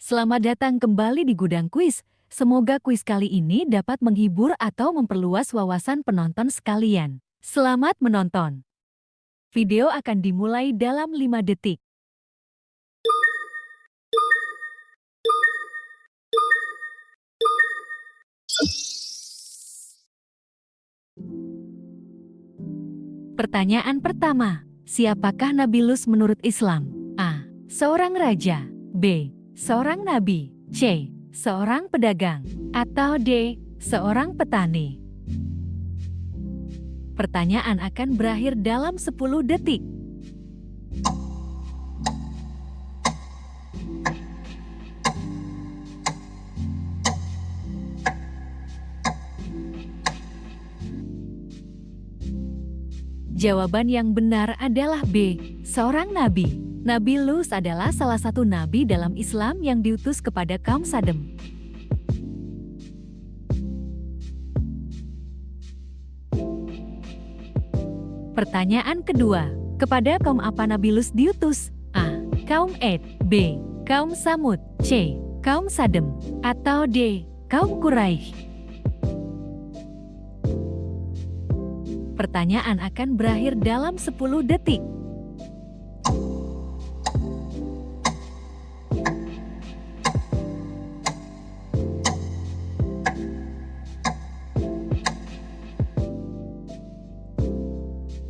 Selamat datang kembali di Gudang Kuis. Semoga kuis kali ini dapat menghibur atau memperluas wawasan penonton sekalian. Selamat menonton. Video akan dimulai dalam 5 detik. Pertanyaan pertama, siapakah Nabi Lut menurut Islam? A. Seorang raja. B. Seorang nabi. C. Seorang pedagang. Atau D. Seorang petani. Pertanyaan akan berakhir dalam 10 detik. Jawaban yang benar adalah B. Seorang nabi. Nabi Lut adalah salah satu nabi dalam Islam yang diutus kepada kaum Sadem. Pertanyaan kedua, kepada kaum apa Nabi Lut diutus? A. Kaum Ad. B. Kaum Samud. C. Kaum Sadem. Atau D. Kaum Quraisy. Pertanyaan akan berakhir dalam 10 detik.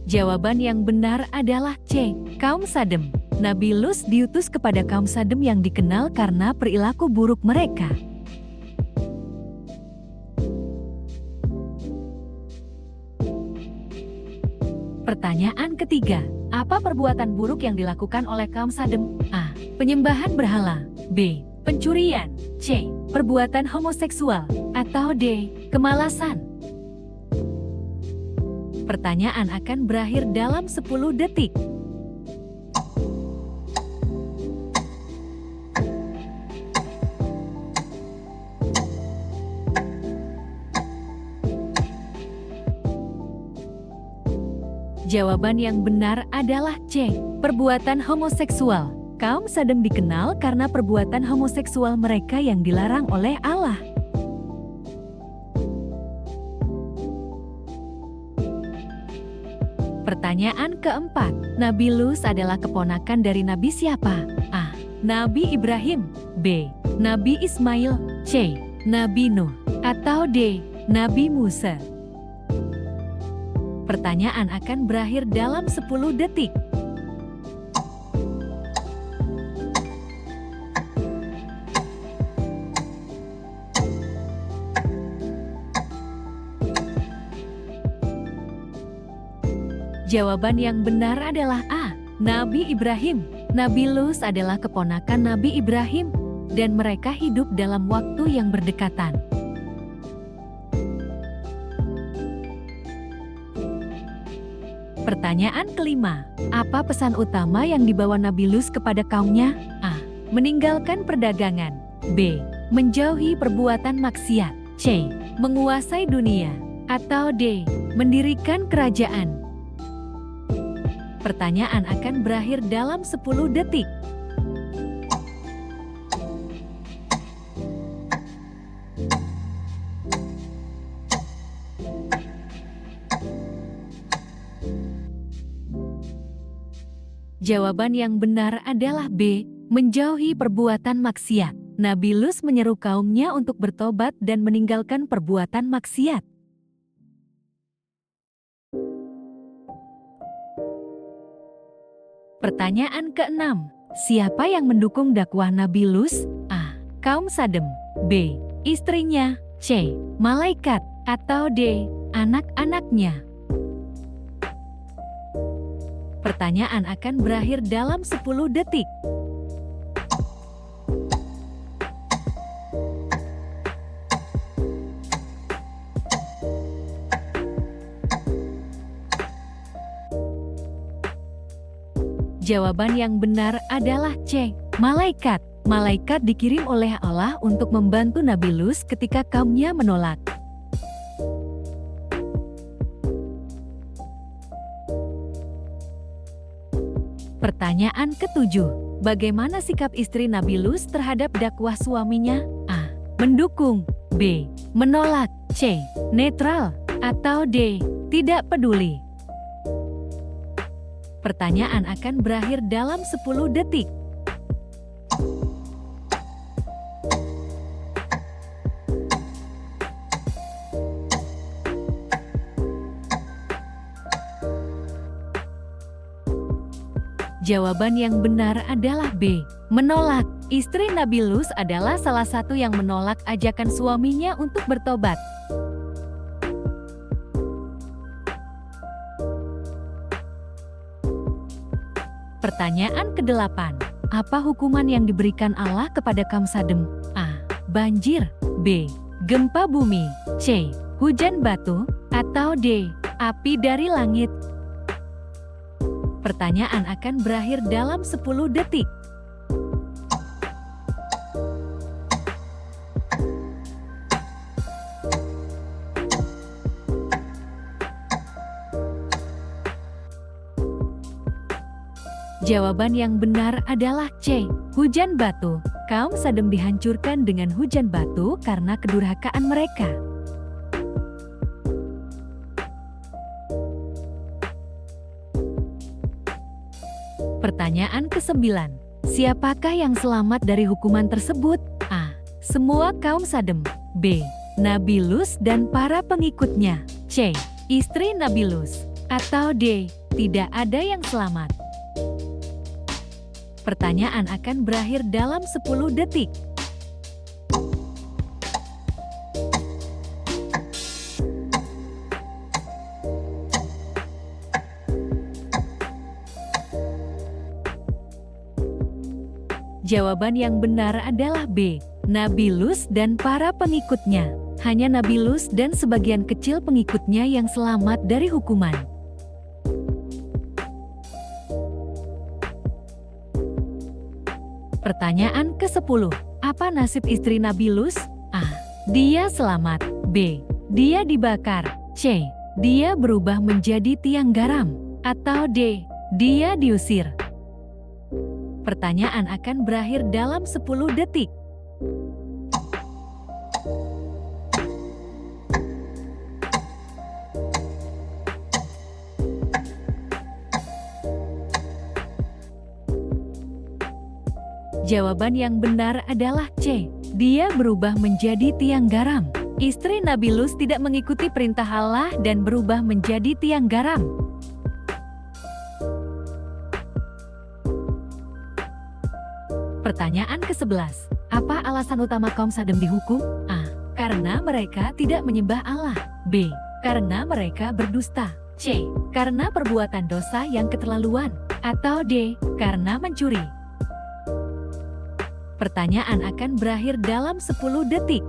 Jawaban yang benar adalah C. Kaum Sadem. Nabi Lut diutus kepada kaum Sadem yang dikenal karena perilaku buruk mereka. Pertanyaan ketiga, apa perbuatan buruk yang dilakukan oleh kaum Sadem? A. Penyembahan berhala. B. Pencurian. C. Perbuatan homoseksual. Atau D. Kemalasan. Pertanyaan akan berakhir dalam 10 detik. Jawaban yang benar adalah C. Perbuatan homoseksual. Kaum Sadem dikenal karena perbuatan homoseksual mereka yang dilarang oleh Allah. Pertanyaan keempat, Nabi Lut adalah keponakan dari Nabi siapa? A. Nabi Ibrahim. B. Nabi Ismail. C. Nabi Nuh. Atau D. Nabi Musa. Pertanyaan akan berakhir dalam 10 detik. Jawaban yang benar adalah A. Nabi Ibrahim. Nabi Lut adalah keponakan Nabi Ibrahim, dan mereka hidup dalam waktu yang berdekatan. Pertanyaan kelima, apa pesan utama yang dibawa Nabi Lut kepada kaumnya? A. Meninggalkan perdagangan. B. Menjauhi perbuatan maksiat. C. Menguasai dunia. Atau D. Mendirikan kerajaan. Pertanyaan akan berakhir dalam 10 detik. Jawaban yang benar adalah B. Menjauhi perbuatan maksiat. Nabi Lut menyeru kaumnya untuk bertobat dan meninggalkan perbuatan maksiat. Pertanyaan keenam, siapa yang mendukung dakwah Nabi Lut? A. Kaum Sadem. B. Istrinya. C. Malaikat. Atau D. Anak-anaknya. Pertanyaan akan berakhir dalam 10 detik. Jawaban yang benar adalah C. Malaikat. Malaikat dikirim oleh Allah untuk membantu Nabi Lut ketika kaumnya menolak. Pertanyaan ketujuh, Bagaimana sikap istri Nabilus terhadap dakwah suaminya? A. Mendukung. B. Menolak. C. Netral. Atau D. Tidak peduli. Pertanyaan akan berakhir dalam 10 detik. Jawaban yang benar adalah B. Menolak. Istri Nabilus adalah salah satu yang menolak ajakan suaminya untuk bertobat. Pertanyaan ke-8. Apa hukuman yang diberikan Allah kepada kaum Sadem? A. Banjir. B. Gempa bumi. C. Hujan batu. Atau D. Api dari langit. Pertanyaan akan berakhir dalam 10 detik. Jawaban yang benar adalah C. Hujan batu. Kaum Sadem dihancurkan dengan hujan batu karena kedurhakaan mereka. Pertanyaan ke-9. Siapakah yang selamat dari hukuman tersebut? A. Semua kaum Sadem. B. Nabilus dan para pengikutnya. C. Istri Nabilus. Atau D. Tidak ada yang selamat. Pertanyaan akan berakhir dalam 10 detik. Jawaban yang benar adalah B. Nabilus dan para pengikutnya. Hanya Nabilus dan sebagian kecil pengikutnya yang selamat dari hukuman. Pertanyaan ke-10. Apa nasib istri Nabilus? A. Dia selamat. B. Dia dibakar. C. Dia berubah menjadi tiang garam. Atau D. Dia diusir. Pertanyaan akan berakhir dalam 10 detik. Jawaban yang benar adalah C. Dia berubah menjadi tiang garam. Istri Nabilus tidak mengikuti perintah Allah dan berubah menjadi tiang garam. Pertanyaan ke-11. Apa alasan utama kaum Sadem dihukum? A. Karena mereka tidak menyembah Allah. B. Karena mereka berdusta. C. Karena perbuatan dosa yang keterlaluan. Atau D. Karena mencuri. Pertanyaan akan berakhir dalam 10 detik.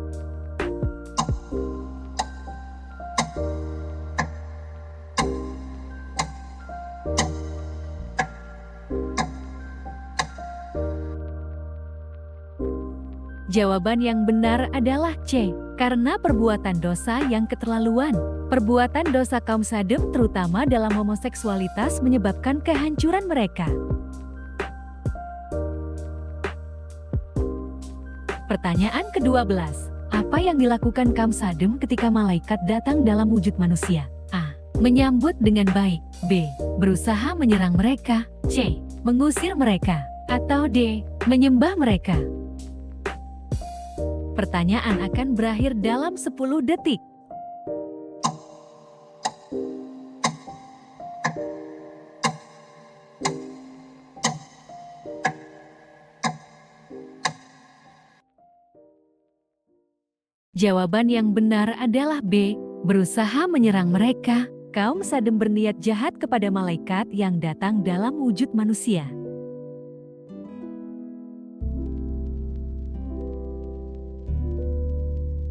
Jawaban yang benar adalah C. Karena perbuatan dosa yang keterlaluan. Perbuatan dosa kaum Sadem terutama dalam homoseksualitas menyebabkan kehancuran mereka. Pertanyaan ke-12. Apa yang dilakukan kaum Sadem ketika malaikat datang dalam wujud manusia? A. Menyambut dengan baik. B. Berusaha menyerang mereka. C. Mengusir mereka. Atau D. Menyembah mereka. Pertanyaan akan berakhir dalam 10 detik. Jawaban yang benar adalah B. Berusaha menyerang mereka. Kaum Sadem berniat jahat kepada malaikat yang datang dalam wujud manusia.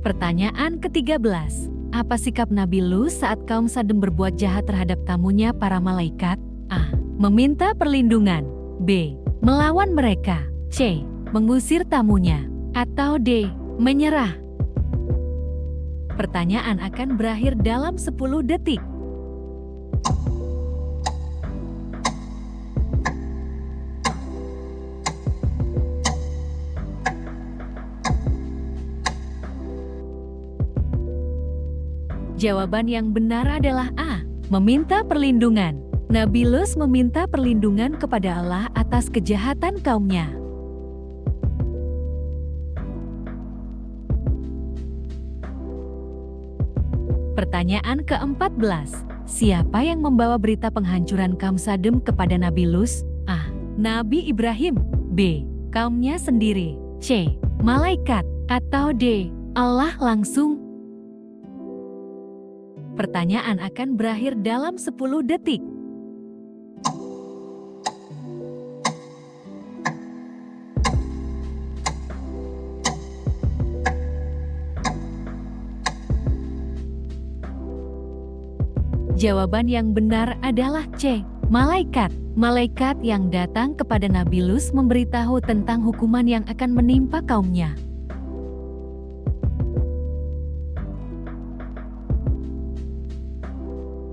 Pertanyaan ke-13. Apa sikap Nabilus saat kaum Sadem berbuat jahat terhadap tamunya para malaikat? A. Meminta perlindungan. B. Melawan mereka. C. Mengusir tamunya. Atau D. Menyerah. Pertanyaan akan berakhir dalam 10 detik. Jawaban yang benar adalah A. Meminta perlindungan. Nabi Lut meminta perlindungan kepada Allah atas kejahatan kaumnya. Pertanyaan ke-14. Siapa yang membawa berita penghancuran kaum Sadem kepada Nabi Lut? A. Nabi Ibrahim. B. Kaumnya sendiri. C. Malaikat. Atau D. Allah langsung? Pertanyaan akan berakhir dalam 10 detik. Jawaban yang benar adalah C. Malaikat. Malaikat yang datang kepada Nabi Lut memberitahu tentang hukuman yang akan menimpa kaumnya.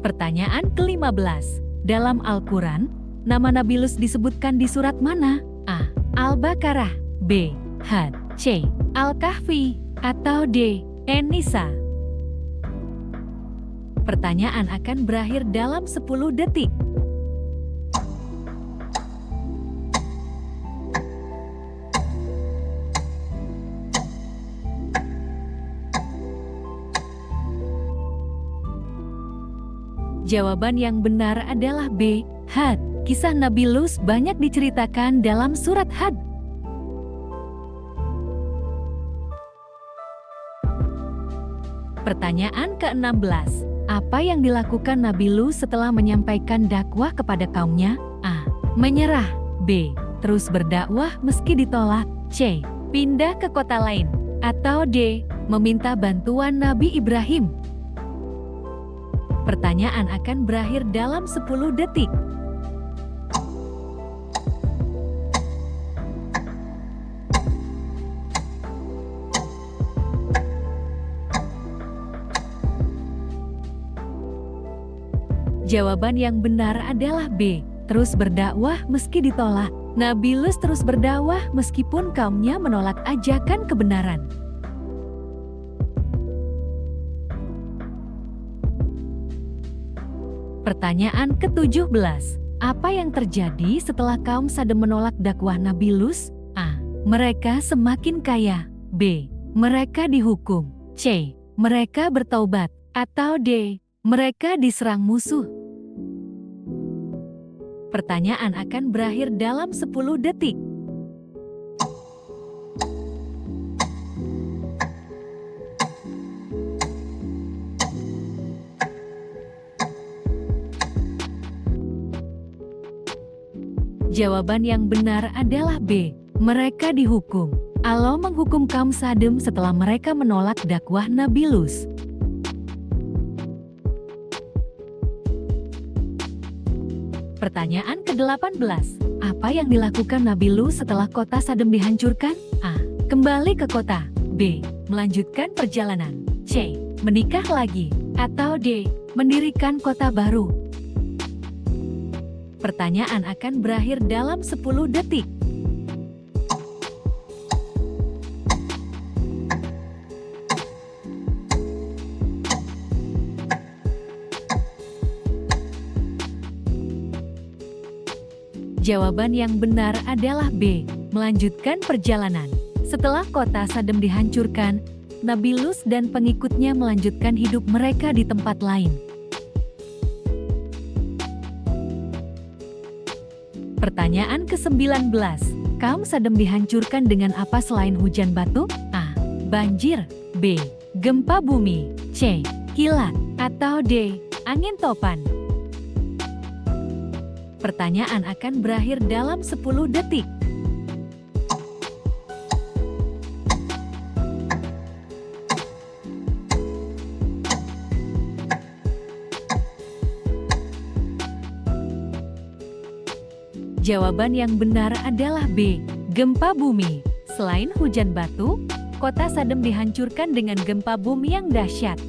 Pertanyaan ke-15. Dalam Al-Quran, nama Nabi Lut disebutkan di surat mana? A. Al-Baqarah. B. Had. C. Al-Kahfi. Atau D. An-Nisa. Pertanyaan akan berakhir dalam 10 detik. Jawaban yang benar adalah B. Had. Kisah Nabi Lut banyak diceritakan dalam surat Had. Pertanyaan ke-16. Apa yang dilakukan Nabi Lut setelah menyampaikan dakwah kepada kaumnya? A. Menyerah. B. Terus berdakwah meski ditolak. C. Pindah ke kota lain. Atau D. Meminta bantuan Nabi Ibrahim. Pertanyaan akan berakhir dalam 10 detik. Jawaban yang benar adalah B. Terus berdakwah meski ditolak. Nabi Lut terus berdakwah meskipun kaumnya menolak ajakan kebenaran. Pertanyaan ke-17. Apa yang terjadi setelah kaum Sadem menolak dakwah Nabi Lut? A. Mereka semakin kaya. B. Mereka dihukum. C. Mereka bertaubat. Atau D. Mereka diserang musuh. Pertanyaan akan berakhir dalam 10 detik. Jawaban yang benar adalah B. Mereka dihukum. Allah menghukum kaum Sadem setelah mereka menolak dakwah Nabi Lut. Pertanyaan ke-18. Apa yang dilakukan Nabi Lut setelah kota Sadem dihancurkan? A. Kembali ke kota. B. Melanjutkan perjalanan. C. Menikah lagi. Atau D. Mendirikan kota baru. Pertanyaan akan berakhir dalam 10 detik. Jawaban yang benar adalah B. Melanjutkan perjalanan. Setelah kota Sadem dihancurkan, Nabi Lut dan pengikutnya melanjutkan hidup mereka di tempat lain. Pertanyaan ke-19. Kaum Sadem dihancurkan dengan apa selain hujan batu? A. Banjir. B. Gempa bumi. C. Kilat. Atau D. Angin topan. Pertanyaan akan berakhir dalam 10 detik. Jawaban yang benar adalah B. Gempa bumi. Selain hujan batu, kota Sadem dihancurkan dengan gempa bumi yang dahsyat.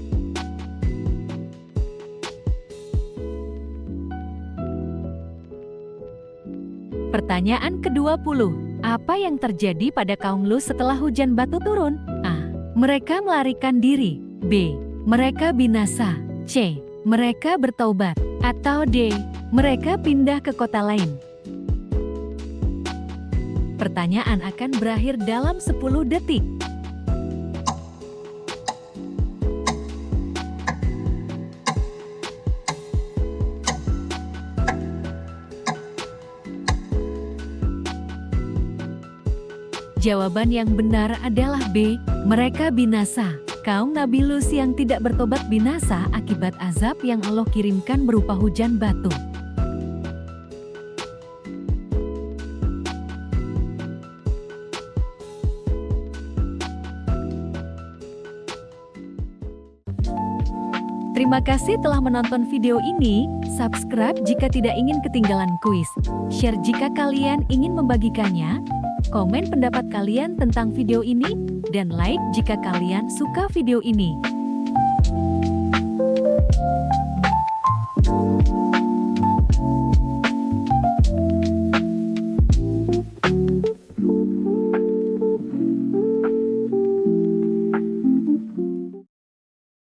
Pertanyaan ke-20. Apa yang terjadi pada kaum Lut setelah hujan batu turun? A. Mereka melarikan diri. B. Mereka binasa. C. Mereka bertaubat. Atau D. Mereka pindah ke kota lain. Pertanyaan akan berakhir dalam 10 detik. Jawaban yang benar adalah B. Mereka binasa. Kaum Nabi Lut yang tidak bertobat binasa akibat azab yang Allah kirimkan berupa hujan batu. Terima kasih telah menonton video ini. Subscribe jika tidak ingin ketinggalan kuis. Share jika kalian ingin membagikannya. Komen pendapat kalian tentang video ini, dan like jika kalian suka video ini.